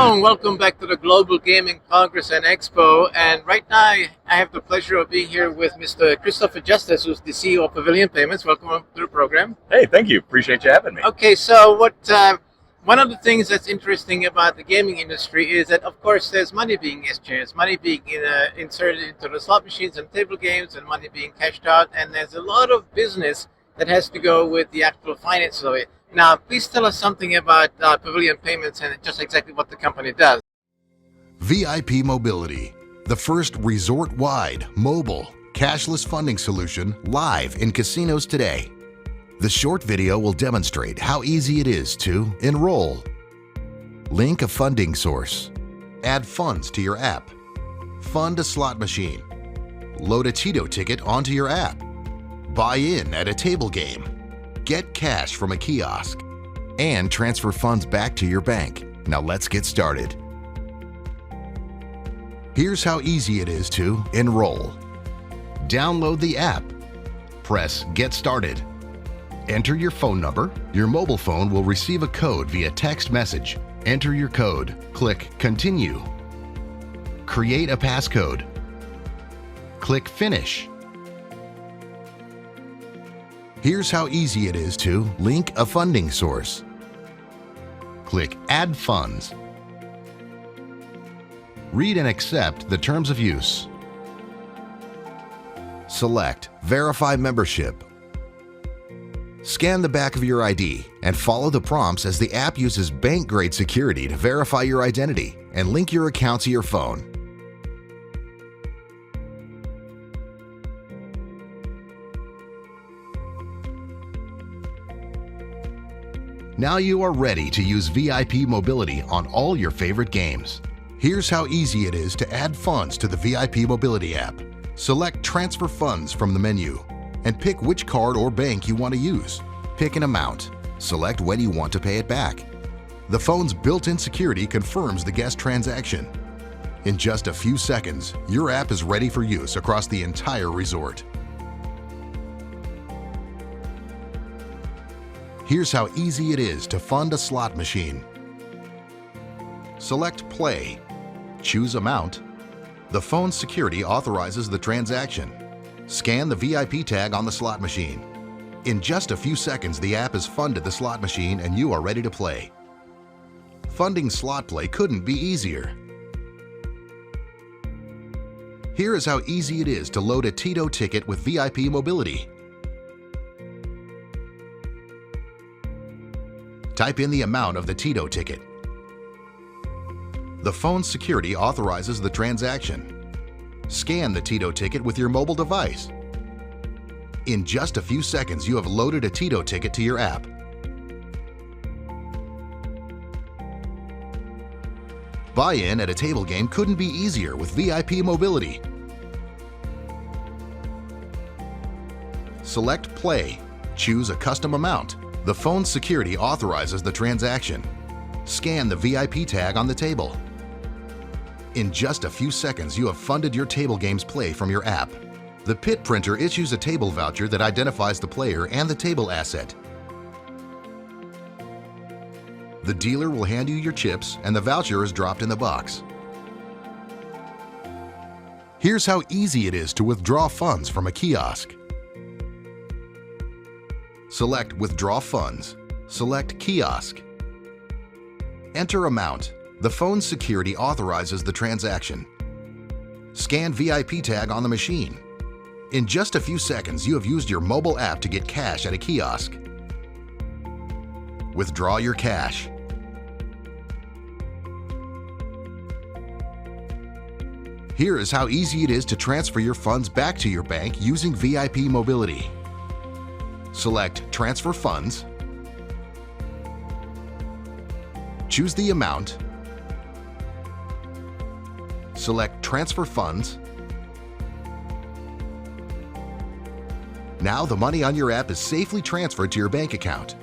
Hello and welcome back to the Global Gaming Congress and Expo. And right now I have the pleasure of being here with Mr. Christopher Justice, who's the CEO of Pavilion Payments. Welcome to the program. Hey, thank you. Appreciate you having me. Okay, so one of the things that's interesting about the gaming industry is that, of course, there's money being exchanged, money being inserted into the slot machines and table games, and money being cashed out, and there's a lot of business that has to go with the actual finance of it. Now, please tell us something about Pavilion Payments and just exactly what the company does. VIP Mobility, the first resort-wide, mobile, cashless funding solution live in casinos today. The short video will demonstrate how easy it is to enroll, link a funding source, add funds to your app, fund a slot machine, load a TITO ticket onto your app, buy in at a table game, get cash from a kiosk, and transfer funds back to your bank. Now let's get started. Here's how easy it is to enroll. Download the app. Press Get Started. Enter your phone number. Your mobile phone will receive a code via text message. Enter your code. Click Continue. Create a passcode. Click Finish. Here's how easy it is to link a funding source. Click Add Funds. Read and accept the terms of use. Select Verify Membership. Scan the back of your ID and follow the prompts as the app uses bank-grade security to verify your identity and link your account to your phone. Now you are ready to use VIP Mobility on all your favorite games. Here's how easy it is to add funds to the VIP Mobility app. Select Transfer Funds from the menu and pick which card or bank you want to use. Pick an amount. Select when you want to pay it back. The phone's built-in security confirms the guest transaction. In just a few seconds, your app is ready for use across the entire resort. Here's how easy it is to fund a slot machine. Select Play. Choose Amount. The phone's security authorizes the transaction. Scan the VIP tag on the slot machine. In just a few seconds, the app has funded the slot machine and you are ready to play. Funding slot play couldn't be easier. Here is how easy it is to load a TITO ticket with VIP Mobility. Type in the amount of the TITO ticket. The phone's security authorizes the transaction. Scan the TITO ticket with your mobile device. In just a few seconds, you have loaded a TITO ticket to your app. Buy-in at a table game couldn't be easier with VIP Mobility. Select Play. Choose a custom amount. The phone's security authorizes the transaction. Scan the VIP tag on the table. In just a few seconds, you have funded your table game's play from your app. The pit printer issues a table voucher that identifies the player and the table asset. The dealer will hand you your chips and the voucher is dropped in the box. Here's how easy it is to withdraw funds from a kiosk. Select Withdraw Funds. Select Kiosk. Enter amount. The phone's security authorizes the transaction. Scan VIP tag on the machine. In just a few seconds, you have used your mobile app to get cash at a kiosk. Withdraw your cash. Here is how easy it is to transfer your funds back to your bank using VIP Mobility. Select Transfer Funds. Choose the amount. Select Transfer Funds. Now the money on your app is safely transferred to your bank account.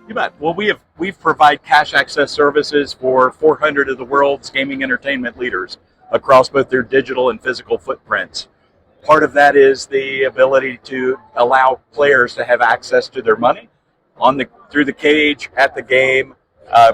You bet. Well, we provide cash access services for 400 of the world's gaming entertainment leaders across both their digital and physical footprints. Part of that is the ability to allow players to have access to their money through the cage, at the game,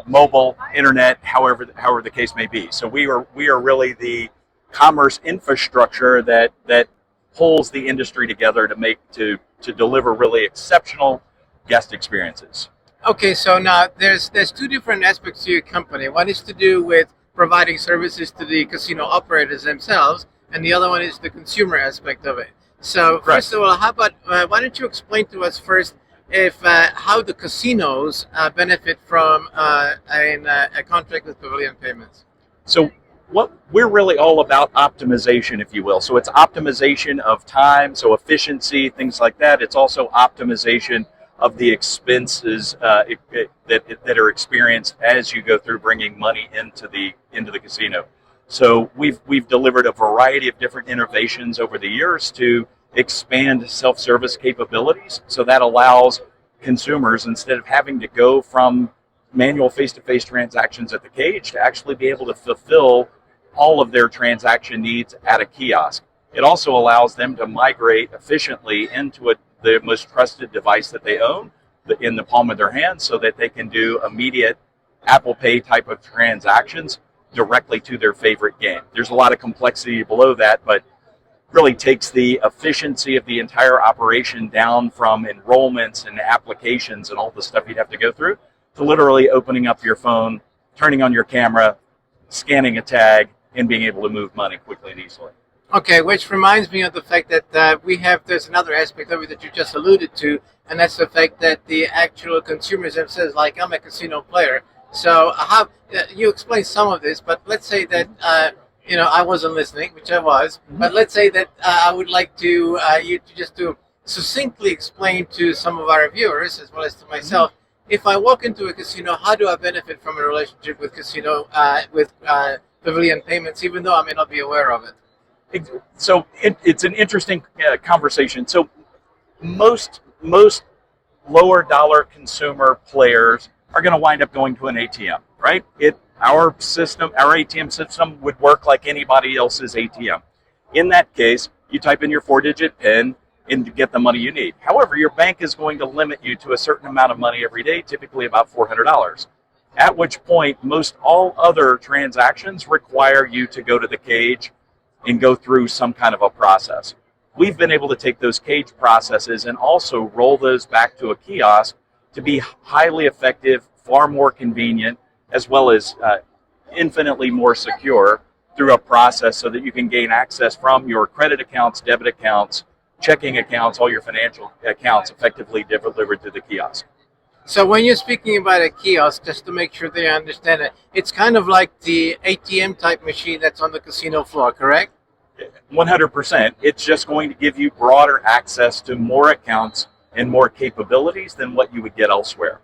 mobile, internet, however the case may be. So we are really the commerce infrastructure that pulls the industry together to deliver really exceptional guest experiences. Okay, so now there's two different aspects to your company. One is to do with providing services to the casino operators themselves, and the other one is the consumer aspect of it. So first of all, how about why don't you explain to us first how the casinos benefit from a contract with Pavilion Payments? So what we're really all about optimization, if you will. So it's optimization of time, so efficiency, things like that. It's also optimization of the expenses that are experienced as you go through bringing money into the casino. So we've delivered a variety of different innovations over the years to expand self-service capabilities. So that allows consumers, instead of having to go from manual face-to-face transactions at the cage, to actually be able to fulfill all of their transaction needs at a kiosk. It also allows them to migrate efficiently into the most trusted device that they own in the palm of their hand, so that they can do immediate Apple Pay type of transactions directly to their favorite game. There's a lot of complexity below that, but really takes the efficiency of the entire operation down from enrollments and applications and all the stuff you'd have to go through to literally opening up your phone, turning on your camera, scanning a tag, and being able to move money quickly and easily. Okay, which reminds me of the fact that there's another aspect of it that you just alluded to, and that's the fact that the actual consumers themselves, like I'm a casino player, so you explained some of this, but let's say that I wasn't listening, which I was, but let's say that I would like to you to just to succinctly explain to some of our viewers, as well as to myself, if I walk into a casino, how do I benefit from a relationship with Pavilion Payments, even though I may not be aware of it? So it's an interesting conversation. So most lower dollar consumer players are going to wind up going to an ATM, right? Our ATM system would work like anybody else's ATM. In that case, you type in your 4-digit PIN and get the money you need. However, your bank is going to limit you to a certain amount of money every day, typically about $400. At which point, most all other transactions require you to go to the cage and go through some kind of a process. We've been able to take those cage processes and also roll those back to a kiosk to be highly effective, far more convenient, as well as infinitely more secure through a process, so that you can gain access from your credit accounts, debit accounts, checking accounts, all your financial accounts effectively delivered to the kiosk. So when you're speaking about a kiosk, just to make sure they understand it, it's kind of like the ATM type machine that's on the casino floor, correct? 100%. It's just going to give you broader access to more accounts and more capabilities than what you would get elsewhere.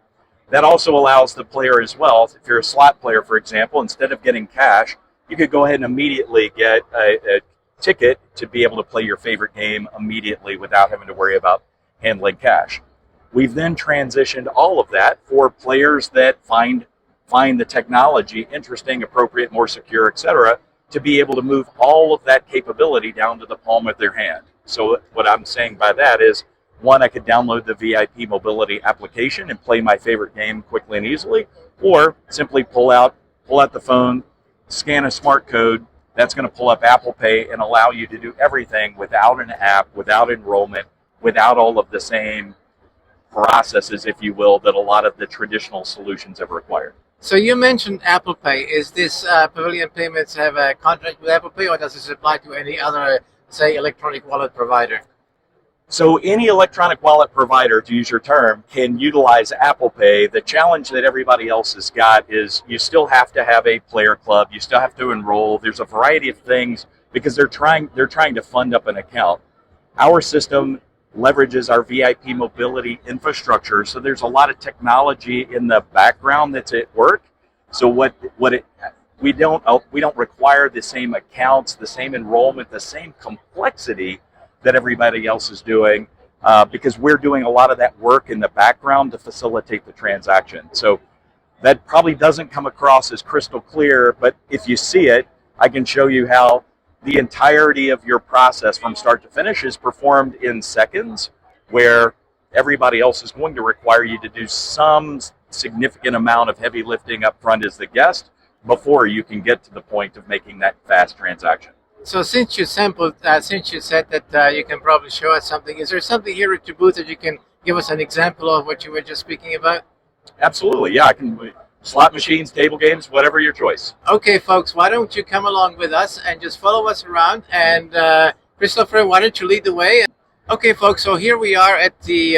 That also allows the player as well, if you're a slot player, for example, instead of getting cash, you could go ahead and immediately get a ticket to be able to play your favorite game immediately without having to worry about handling cash. We've then transitioned all of that for players that find the technology interesting, appropriate, more secure, etc., to be able to move all of that capability down to the palm of their hand. So what I'm saying by that is, one, I could download the VIP mobility application and play my favorite game quickly and easily, or simply pull out the phone, scan a smart code, that's going to pull up Apple Pay and allow you to do everything without an app, without enrollment, without all of the same processes, if you will, that a lot of the traditional solutions have required. So you mentioned Apple Pay. Is this Pavilion Payments have a contract with Apple Pay, or does this apply to any other, say, electronic wallet provider? So any electronic wallet provider, to use your term, can utilize Apple Pay. The challenge that everybody else has got is you still have to have a player club. You still have to enroll. There's a variety of things because they're trying to fund up an account. Our system leverages our VIP mobility infrastructure, so there's a lot of technology in the background that's at work. So we don't require the same accounts, the same enrollment, the same complexity that everybody else is doing, because we're doing a lot of that work in the background to facilitate the transaction. So that probably doesn't come across as crystal clear, but if you see it, I can show you how the entirety of your process from start to finish is performed in seconds, where everybody else is going to require you to do some significant amount of heavy lifting up front as the guest before you can get to the point of making that fast transaction. So since you said that you can probably show us something, is there something here at your booth that you can give us an example of what you were just speaking about? Absolutely, yeah. I can slot machines, table games, whatever your choice. Okay, folks, why don't you come along with us and just follow us around? And Christopher, why don't you lead the way? Okay, folks, so here we are at the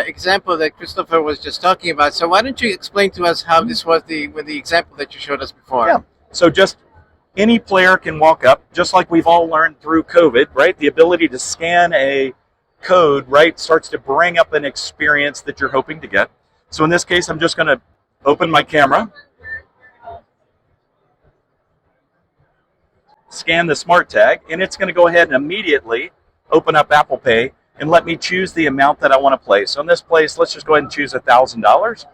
example that Christopher was just talking about. So why don't you explain to us how this was the example that you showed us before? Yeah. So just any player can walk up, just like we've all learned through COVID, right? The ability to scan a code, right, starts to bring up an experience that you're hoping to get. So in this case, I'm just going to open my camera, scan the smart tag, and it's going to go ahead and immediately open up Apple Pay and let me choose the amount that I want to play. So in this place, let's just go ahead and choose $1,000.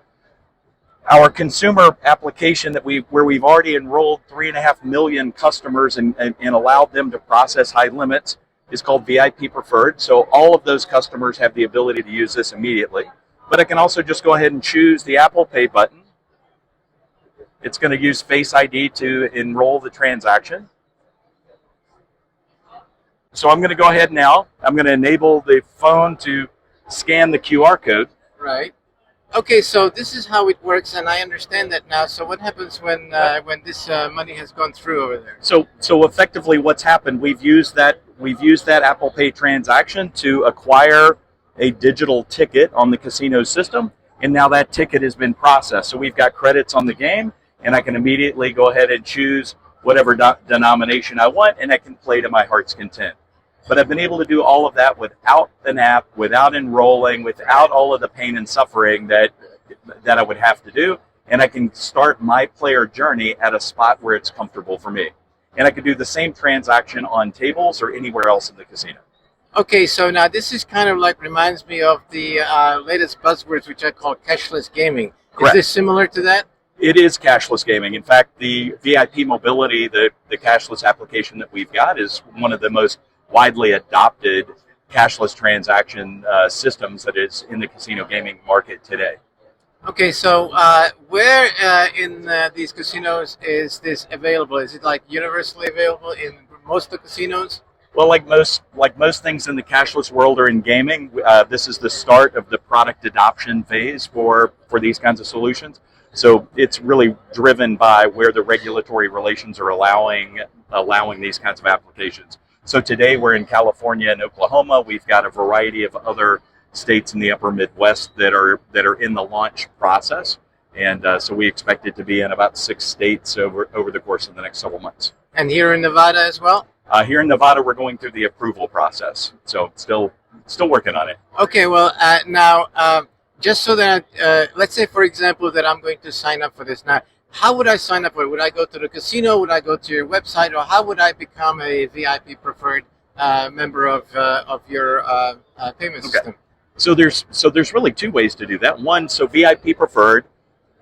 Our consumer application where we've already enrolled 3.5 million customers and allowed them to process high limits is called VIP Preferred. So all of those customers have the ability to use this immediately. But I can also just go ahead and choose the Apple Pay button. It's going to use Face ID to enroll the transaction. So I'm going to go ahead now. I'm going to enable the phone to scan the QR code. Right. Okay, so this is how it works, and I understand that now. So what happens when this money has gone through over there? So effectively, what's happened? We've used that Apple Pay transaction to acquire a digital ticket on the casino system, and now that ticket has been processed. So we've got credits on the game, and I can immediately go ahead and choose whatever denomination I want, and I can play to my heart's content. But I've been able to do all of that without an app, without enrolling, without all of the pain and suffering that I would have to do. And I can start my player journey at a spot where it's comfortable for me. And I can do the same transaction on tables or anywhere else in the casino. Okay, so now this is kind of like reminds me of the latest buzzwords, which I call cashless gaming. Correct. Is this similar to that? It is cashless gaming. In fact, the VIP Mobility, the cashless application that we've got, is one of the most widely adopted cashless transaction systems that is in the casino gaming market today. Okay, so where in these casinos is this available? Is it like universally available in most of the casinos? Well, like most things in the cashless world or in gaming, this is the start of the product adoption phase for these kinds of solutions. So it's really driven by where the regulatory relations are allowing these kinds of applications. So today we're in California and Oklahoma. We've got a variety of other states in the upper Midwest that are in the launch process. And so we expect it to be in about 6 states over the course of the next several months. And here in Nevada as well? Here in Nevada, we're going through the approval process. So still working on it. Okay, well, now, just so that, let's say, for example, that I'm going to sign up for this. Now, how would I sign up for it? Would I go to the casino? Would I go to your website? Or how would I become a VIP preferred member of your payment system? So there's really 2 ways to do that. One, so VIP preferred,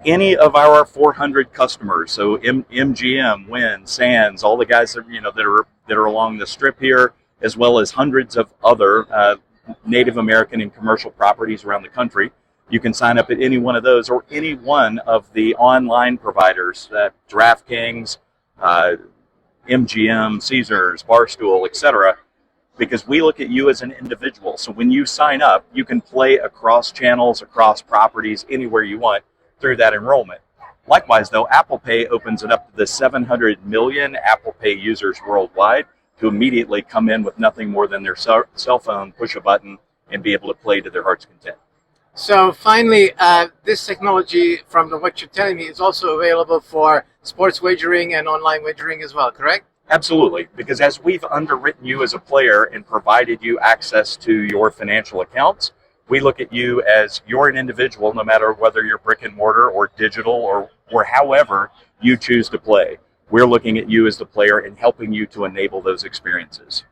any of our 400 customers, so MGM, Wynn, Sands, all the guys that are along the strip here, as well as hundreds of other Native American and commercial properties around the country. You can sign up at any one of those or any one of the online providers, DraftKings, MGM, Caesars, Barstool, etc., because we look at you as an individual. So when you sign up, you can play across channels, across properties, anywhere you want through that enrollment. Likewise, though, Apple Pay opens it up to the 700 million Apple Pay users worldwide to immediately come in with nothing more than their cell phone, push a button, and be able to play to their heart's content. So finally, this technology, from what you're telling me, is also available for sports wagering and online wagering as well, correct? Absolutely, because as we've underwritten you as a player and provided you access to your financial accounts, we look at you as you're an individual, no matter whether you're brick and mortar or digital or however you choose to play. We're looking at you as the player and helping you to enable those experiences.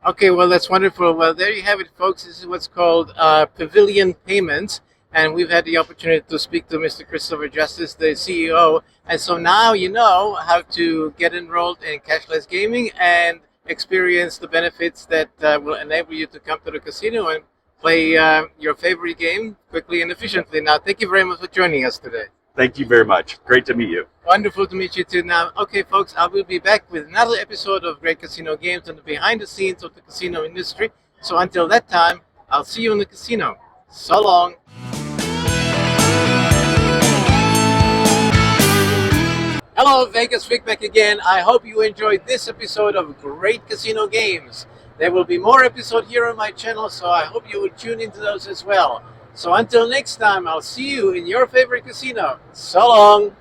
Okay, well, that's wonderful. Well, there you have it, folks. This is what's called Pavilion Payments. And we've had the opportunity to speak to Mr. Christopher Justice, the CEO. And so now you know how to get enrolled in cashless gaming and experience the benefits that will enable you to come to the casino and play your favorite game quickly and efficiently. Now, thank you very much for joining us today. Thank you very much. Great to meet you. Wonderful to meet you too. Now, okay, folks, I will be back with another episode of Great Casino Games and the behind the scenes of the casino industry. So until that time, I'll see you in the casino. So long. Hello, Vegas Vic back again. I hope you enjoyed this episode of Great Casino Games. There will be more episodes here on my channel, so I hope you will tune into those as well. So until next time, I'll see you in your favorite casino. So long.